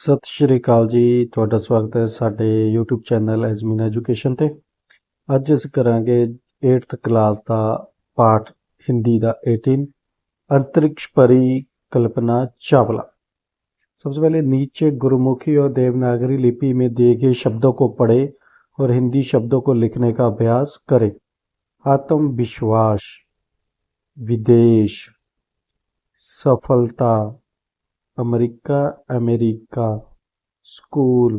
ਸਤਿ ਸ਼੍ਰੀ ਅਕਾਲ ਜੀ। ਤੁਹਾਡਾ ਸਵਾਗਤ ਹੈ ਸਾਡੇ YouTube ਚੈਨਲ ਐਜ਼ਮੀਨ ਐਜੂਕੇਸ਼ਨ ਤੇ। ਅੱਜ ਅਸੀਂ ਕਰਾਂਗੇ 8th ਕਲਾਸ ਦਾ ਪਾਠ हिंदी ਦਾ 18 अंतरिक्ष परी कल्पना चावला। सबसे पहले नीचे गुरुमुखी और देवनागरी लिपि में दिए गए शब्दों को पढ़े और हिंदी शब्दों को लिखने का अभ्यास करें। आत्मविश्वास, विदेश, सफलता, अमेरिका अमेरिका, स्कूल,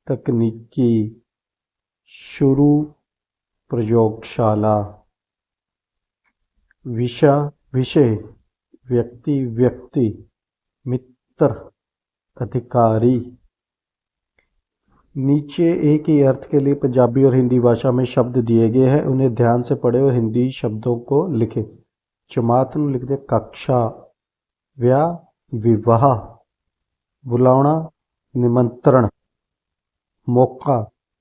तकनीकी, शुरू, प्रयोगशाला, विषय, व्यक्ति व्यक्ति, मित्र, अधिकारी। नीचे एक ही अर्थ के लिए पंजाबी और हिंदी भाषा में शब्द दिए गए हैं, उन्हें ध्यान से पढ़ें और हिंदी शब्दों को लिखें। जमात में लिख दे कक्षा, व्याह, विवाह, बुलाना, निमंत्रण, मौका,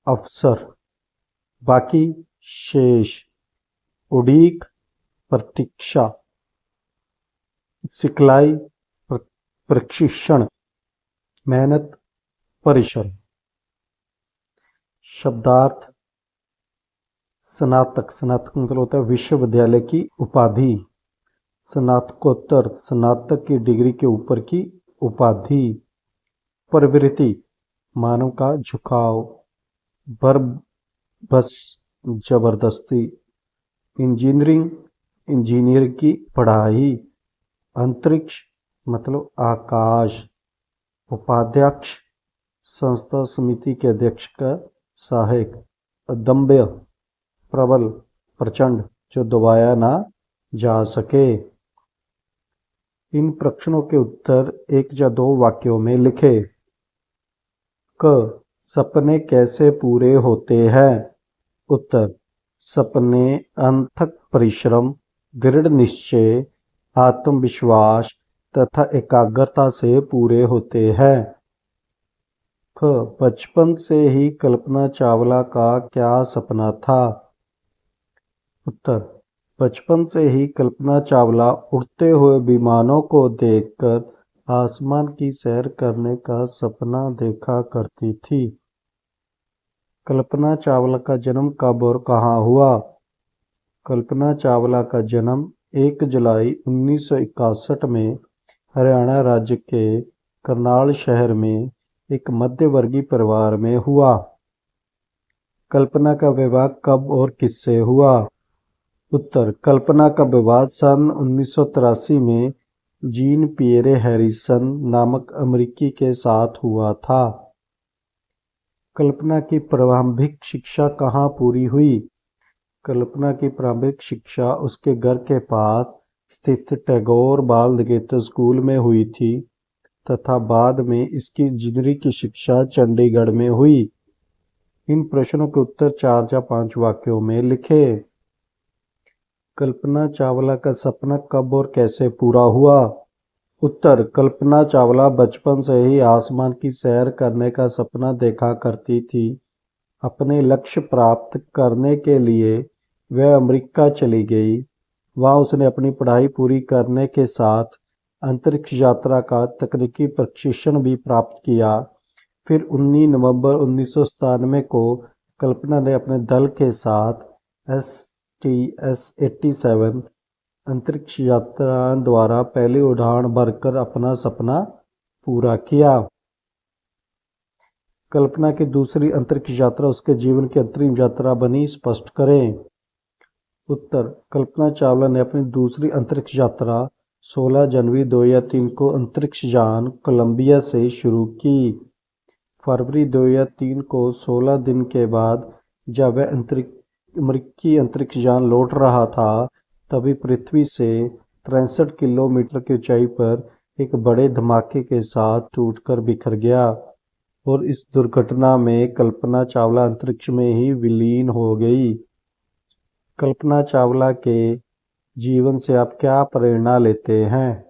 अवसर, बाकी, शेष, उड़ीक, प्रतीक्षा, सिखलाई, प्रशिक्षण, मेहनत, परिश्रम। शब्दार्थ स्नातक, स्नातक मतलब होता है विश्वविद्यालय की उपाधि। स्नातकोत्तर, स्नातक की डिग्री के ऊपर की उपाधि। प्रवृत्ति, मानव का झुकाव। वर्ब, बस, जबरदस्ती। इंजीनियरिंग, इंजीनियर की पढ़ाई। अंतरिक्ष मतलब आकाश। उपाध्यक्ष, संस्था समिति के अध्यक्ष का सहायक। अदम्य, प्रबल, प्रचंड, जो दबाया ना जा सके। इन प्रश्नों के उत्तर एक या दो वाक्यों में लिखे। क, सपने कैसे पूरे होते हैं? उत्तर, सपने अथक परिश्रम, दृढ़ निश्चय, आत्मविश्वास तथा एकाग्रता से पूरे होते हैं। ख, बचपन से ही कल्पना चावला का क्या सपना था? उत्तर, बचपन से ही कल्पना चावला उड़ते हुए विमानों को देखकर आसमान की सैर करने का सपना देखा करती थी। कल्पना चावला का जन्म कब और कहाँ हुआ? कल्पना चावला का जन्म 1 जुलाई 1961 में हरियाणा राज्य के करनाल शहर में एक मध्यवर्गीय परिवार में हुआ। कल्पना का विवाह कब और किससे हुआ? उत्तर, कल्पना का विवाह सन 1983 में जीन पियरे हैरिसन नामक अमेरिकी के साथ हुआ था। कल्पना की प्रारंभिक शिक्षा कहाँ पूरी हुई? कल्पना की प्रारंभिक शिक्षा उसके घर के पास स्थित टैगोर बाल निकेतन स्कूल में हुई थी तथा बाद में इसकी इंजीनियरिंग की शिक्षा चंडीगढ़ में हुई। इन प्रश्नों के उत्तर 4 या 5 वाक्यों में लिखे। कल्पना चावला का सपना कब और कैसे पूरा हुआ? उत्तर, कल्पना चावला बचपन से ही आसमान की सैर करने का सपना देखा करती थी। अपने लक्ष्य प्राप्त करने के लिए वह अमेरिका चली गई। वहां उसने अपनी पढ़ाई पूरी करने के साथ अंतरिक्ष यात्रा का तकनीकी प्रशिक्षण भी प्राप्त किया। फिर 19 नवंबर 1997 को कल्पना ने अपने दल के साथ STS-87 अंतरिक्ष यात्रा द्वारा पहली उड़ान भरकर अपना सपना पूरा किया। कल्पना की दूसरी अंतरिक्ष यात्रा उसके जीवन की अंतरिम यात्रा बनी, स्पष्ट करें। उत्तर, कल्पना चावला ने अपनी दूसरी अंतरिक्ष यात्रा 16 जनवरी 2003 को अंतरिक्ष यान कोलंबिया से शुरू की। फरवरी 2003 को 16 दिन के बाद जब वह अमेरिकी अंतरिक्ष यान लौट रहा था तभी पृथ्वी से 63 किलोमीटर की ऊंचाई पर एक बड़े धमाके के साथ टूटकर बिखर गया और इस दुर्घटना में कल्पना चावला अंतरिक्ष में ही विलीन हो गई। कल्पना चावला के जीवन से आप क्या प्रेरणा लेते हैं?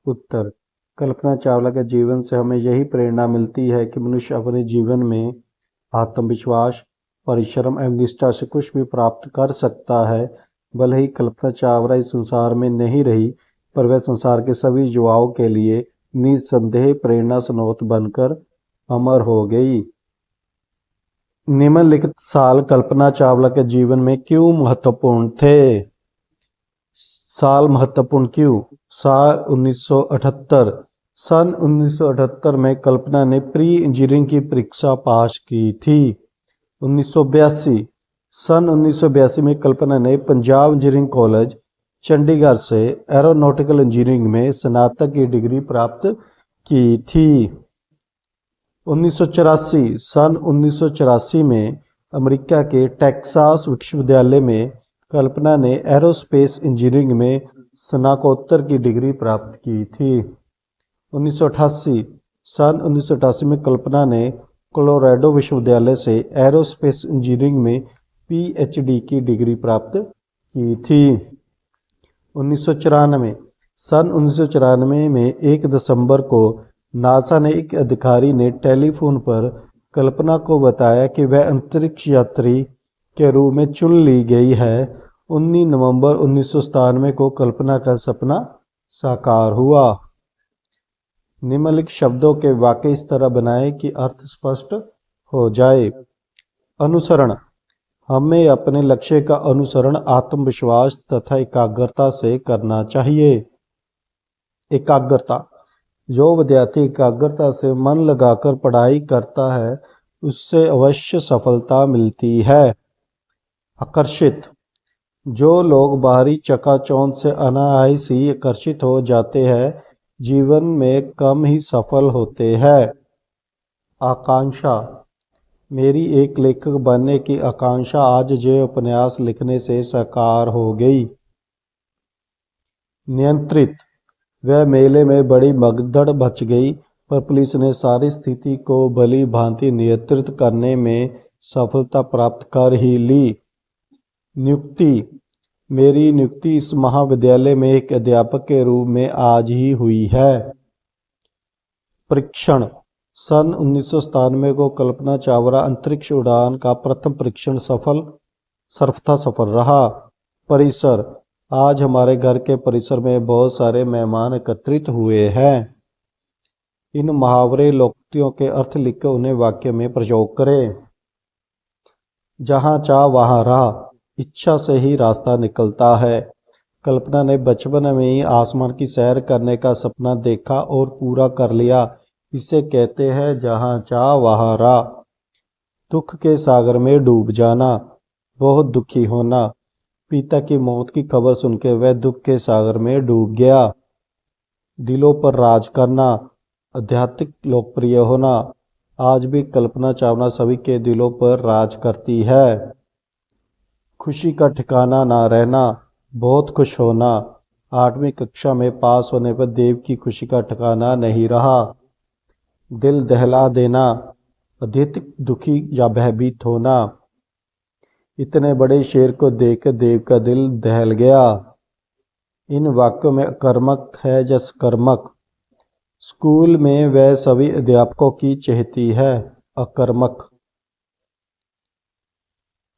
उत्तर, कल्पना चावला के जीवन से हमें यही प्रेरणा मिलती है कि मनुष्य अपने जीवन में आत्मविश्वास, परिश्रम एवं निष्ठा से कुछ भी प्राप्त कर सकता है। भले ही कल्पना चावला इस संसार में नहीं रही, पर वह संसार के सभी युवाओं के लिए निसंदेह प्रेरणा स्रोत बनकर अमर हो गई। निम्नलिखित साल कल्पना चावला के जीवन में क्यों महत्वपूर्ण थे? साल महत्वपूर्ण क्यों? साल 1978। सन 1978 में कल्पना ने प्री इंजीनियरिंग की परीक्षा पास की थी। 1982। सन 1982 में कल्पना ने पंजाब इंजीनियरिंग कॉलेज चंडीगढ़ से एरोनॉटिकल इंजीनियरिंग में स्नातक की डिग्री प्राप्त की थी। 1984। सन 1984 में अमेरिका के टेक्सास विश्वविद्यालय में कल्पना ने एरोस्पेस इंजीनियरिंग में स्नातकोत्तर की डिग्री प्राप्त की थी। 1988। सन 1988 में कल्पना ने कोलोराडो विश्वविद्यालय से एरोस्पेस इंजीनियरिंग में पीएचडी की डिग्री प्राप्त की थी। 1994। सन 1994 में 1 दिसंबर को नासा ने एक अधिकारी ने टेलीफोन पर कल्पना को बताया कि वह अंतरिक्ष यात्री के रूप में चुन ली गई है। 19 नवंबर 1997 को कल्पना का सपना साकार हुआ। निम्नलिखित शब्दों के वाक्य इस तरह बनाएं कि अर्थ स्पष्ट हो जाए। अनुसरण। हमें अपने लक्ष्य का अनुसरण आत्मविश्वास तथा एकाग्रता से करना चाहिए। एकाग्रता। जो विद्यार्थी एकाग्रता से मन लगाकर पढ़ाई करता है उससे अवश्य सफलता मिलती है। आकर्षित। जो लोग बाहरी चकाचौंध से अनायास ही आकर्षित हो जाते हैं जीवन में कम ही सफल होते हैं। आकांक्षा। मेरी एक लेखक बनने की आकांक्षा आज जो उपन्यास लिखने से साकार हो गई। नियंत्रित। वह मेले में बड़ी भगदड़ मच गई पर पुलिस ने सारी स्थिति को भली भांति नियंत्रित करने में सफलता प्राप्त कर ही ली। नियुक्ति। मेरी नियुक्ति इस महाविद्यालय में एक अध्यापक के रूप में आज ही हुई है। परीक्षण। सन 1997 को कल्पना चावला अंतरिक्ष उड़ान का प्रथम परीक्षण सर्वथा सफल रहा। परिसर। आज हमारे घर के परिसर में बहुत सारे मेहमान एकत्रित हुए हैं। इन मुहावरे लोकोक्तियों के अर्थ लिखकर उन्हें वाक्य में प्रयोग करें। जहाँ चाह वहाँ राह, इच्छा से ही रास्ता निकलता है। कल्पना ने बचपन में ही आसमान की सैर करने का सपना देखा और पूरा कर लिया। इसे कहते हैं जहाँ चाह वहाँ राह। दुख के सागर में डूब जाना, बहुत दुखी होना। पिता की मौत की खबर सुनकर वह दुख के सागर में डूब गया। दिलों पर राज करना, आध्यात्मिक लोकप्रिय होना। आज भी कल्पना चावला सभी के दिलों पर राज करती है। खुशी का ठिकाना ना रहना, बहुत खुश होना। 8वीं कक्षा में पास होने पर देव की खुशी का ठिकाना नहीं रहा। दिल दहला देना, अत्यधिक दुखी या भयभीत होना। इतने बड़े शेर को देखकर देव का दिल दहल गया। इन वाक्यों में अकर्मक है या सकर्मक? स्कूल में वह सभी अध्यापकों की चहेती है। अकर्मक।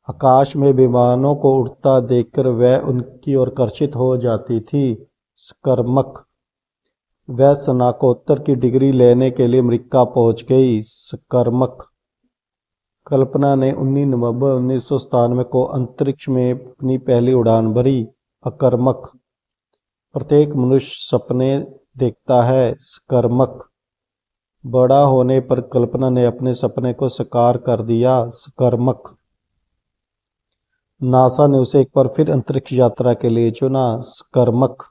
आकाश में विमानों को उड़ता देखकर वह उनकी ओर आकर्षित हो जाती थी। सकर्मक। वह स्नातकोत्तर की डिग्री लेने के लिए अमेरिका पहुंच गई। सकर्मक। कल्पना ने 19 नवंबर 1997 को अंतरिक्ष में अपनी पहली उड़ान भरी। अकर्मक। प्रत्येक मनुष्य सपने देखता है। सकर्मक। बड़ा होने पर कल्पना ने अपने सपने को साकार कर दिया। सकर्मक। नासा ने उसे एक बार फिर अंतरिक्ष यात्रा के लिए चुना। सकर्मक।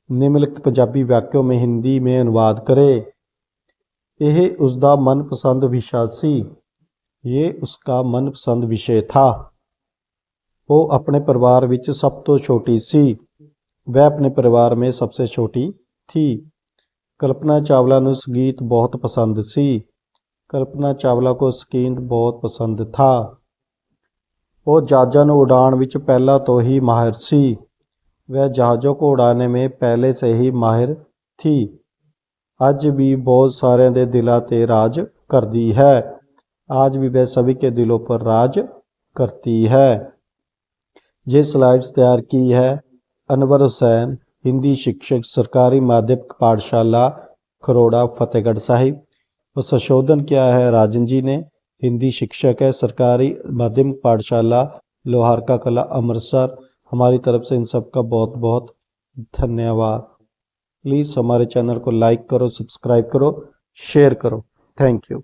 निम्नलिखित पंजाबी वाक्यों में हिंदी में अनुवाद करें। यह उसका मनपसंद विषय सी। ये उसका मनपसंद विषय था। वो अपने परिवार विच सब तो छोटी सी। वह अपने परिवार में सबसे छोटी थी। कल्पना चावला ਨੂੰ संगीत बहुत पसंद सी। कल्पना चावला को संगीत बहुत पसंद था। वो जहाज़ों ਨੂੰ उड़ान विच पहला तो ही माहिर सी। वह जहाज़ों को उड़ाने में पहले से ही माहिर थी। ਅੱਜ भी बहुत सारे दे दिलों ते राज करती है। आज भी वह सभी के दिलों पर राज करती है। ये स्लाइड्स तैयार की है अनवर हुसैन, हिंदी शिक्षक, सरकारी माध्यमिक पाठशाला खरोड़ा फतेहगढ़ साहिब। और संशोधन क्या है, राजन जी ने। हिंदी शिक्षक है, सरकारी माध्यमिक पाठशाला लोहारका कला अमृतसर। हमारी तरफ से इन सब का बहुत बहुत धन्यवाद। प्लीज़ हमारे चैनल को लाइक करो, सब्सक्राइब करो, शेयर करो। Thank you.